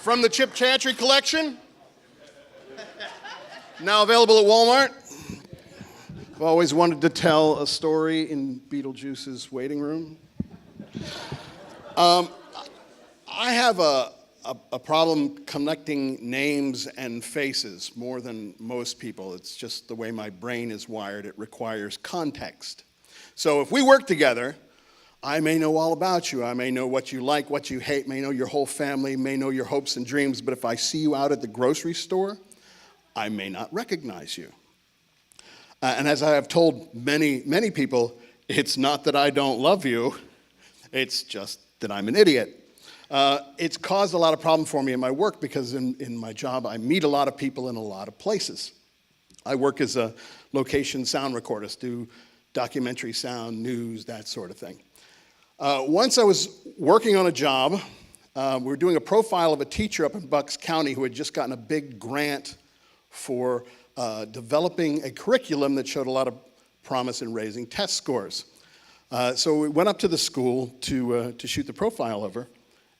from the Chip Chantry collection. Now available at Walmart. I've always wanted to tell a story in Beetlejuice's waiting room. I have a problem connecting names and faces more than most people. It's just the way my brain is wired. It requires context. So if we work together, I may know all about you. I may know what you like, what you hate, may know your whole family, may know your hopes and dreams. But if I see you out at the grocery store, I may not recognize you. And as I have told many, many people, it's not that I don't love you. It's just that I'm an idiot. It's caused a lot of problem for me in my work because in my job, I meet a lot of people in a lot of places. I work as a location sound recordist, do documentary sound, news, that sort of thing. Once I was working on a job, we were doing a profile of a teacher up in Bucks County who had just gotten a big grant for developing a curriculum that showed a lot of promise in raising test scores. So we went up to the school to shoot the profile of her.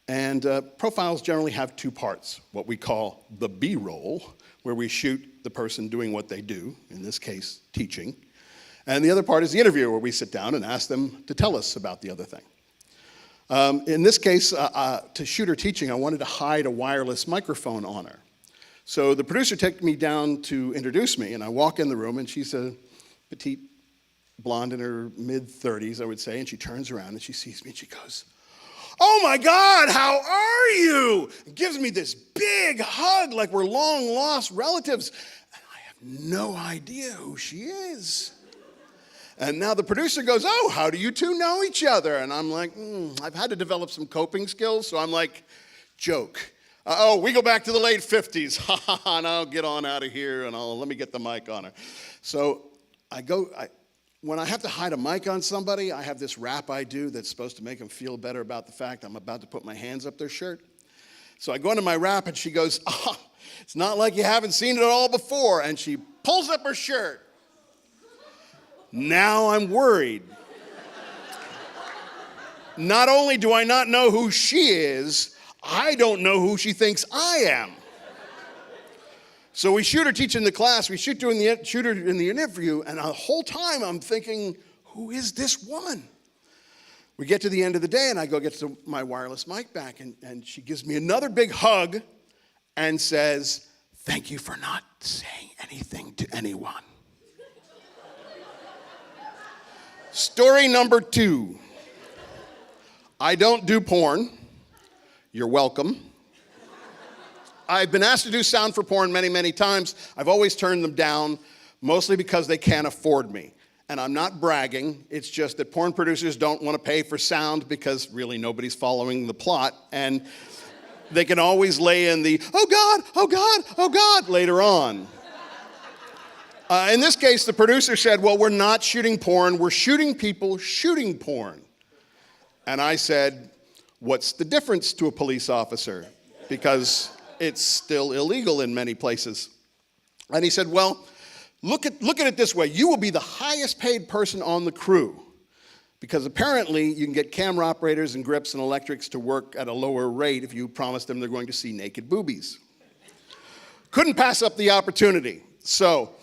And profiles generally have two parts, what we call the B-roll, where we shoot the person doing what they do, in this case, teaching. And the other part is the interview, where we sit down and ask them to tell us about the other thing. In this case, to shoot her teaching, I wanted to hide a wireless microphone on her. So the producer took me down to introduce me, and I walk in the room, and she's a petite blonde in her mid-30s, I would say, and she turns around and she sees me and she goes, "Oh my God, how are you?" And gives me this big hug like we're long-lost relatives. And I have no idea who she is. And now the producer goes, "Oh, how do you two know each other?" And I'm like, I've had to develop some coping skills, so I'm like, joke. "Oh, we go back to the late 50s. Ha ha ha, now get on out of here and let me get the mic on her." So when I have to hide a mic on somebody, I have this rap I do that's supposed to make them feel better about the fact I'm about to put my hands up their shirt. So I go into my rap and she goes, "Oh, it's not like you haven't seen it all before." And she pulls up her shirt. Now I'm worried. Not only do I not know who she is, I don't know who she thinks I am. So we shoot her teaching the class, we shoot her in the interview, and the whole time I'm thinking, who is this woman? We get to the end of the day, and I go get my wireless mic back, and she gives me another big hug and says, "Thank you for not saying anything to anyone." Story number 2. I don't do porn. You're welcome. I've been asked to do sound for porn many, many times. I've always turned them down, mostly because they can't afford me. And I'm not bragging. It's just that porn producers don't want to pay for sound because really nobody's following the plot. And they can always lay in the, "Oh God, oh God, oh God," later on. In this case, the producer said, "Well, we're not shooting porn. We're shooting people shooting porn." And I said, "What's the difference to a police officer? Because it's still illegal in many places." And he said, "Well, look at it this way. You will be the highest paid person on the crew because apparently you can get camera operators and grips and electrics to work at a lower rate if you promise them they're going to see naked boobies." Couldn't pass up the opportunity. So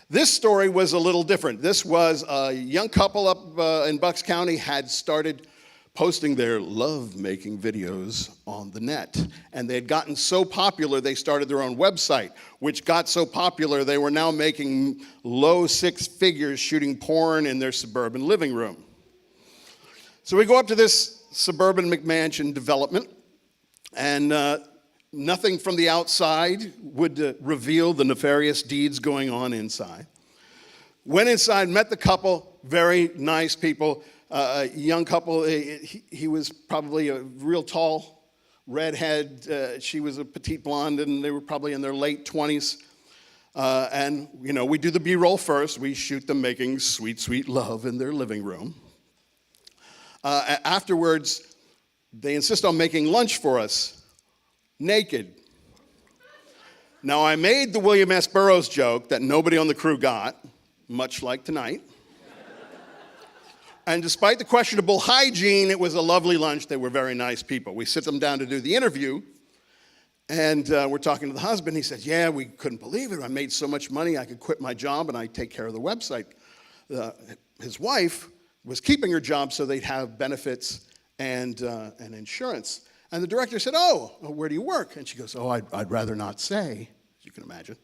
this story was a little different. This was a young couple up in Bucks County had started posting their love-making videos on the net. And they had gotten so popular, they started their own website, which got so popular, they were now making low 6 figures shooting porn in their suburban living room. So we go up to this suburban McMansion development, and nothing from the outside would reveal the nefarious deeds going on inside. Went inside, met the couple, very nice people. A young couple, he was probably a real tall redhead. She was a petite blonde, and they were probably in their late 20s. And, we do the B-roll first. We shoot them making sweet, sweet love in their living room. Afterwards, they insist on making lunch for us, naked. Now, I made the William S. Burroughs joke that nobody on the crew got, much like tonight. And despite the questionable hygiene, it was a lovely lunch. They were very nice people. We sit them down to do the interview, and we're talking to the husband. He says, yeah, we couldn't believe it. I made so much money, I could quit my job, and I take care of the website. His wife was keeping her job so they'd have benefits and insurance. And the director said, oh, where do you work? And she goes, oh, I'd rather not say, as you can imagine.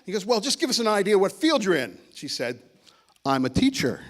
He goes, well, just give us an idea what field you're in. She said, I'm a teacher.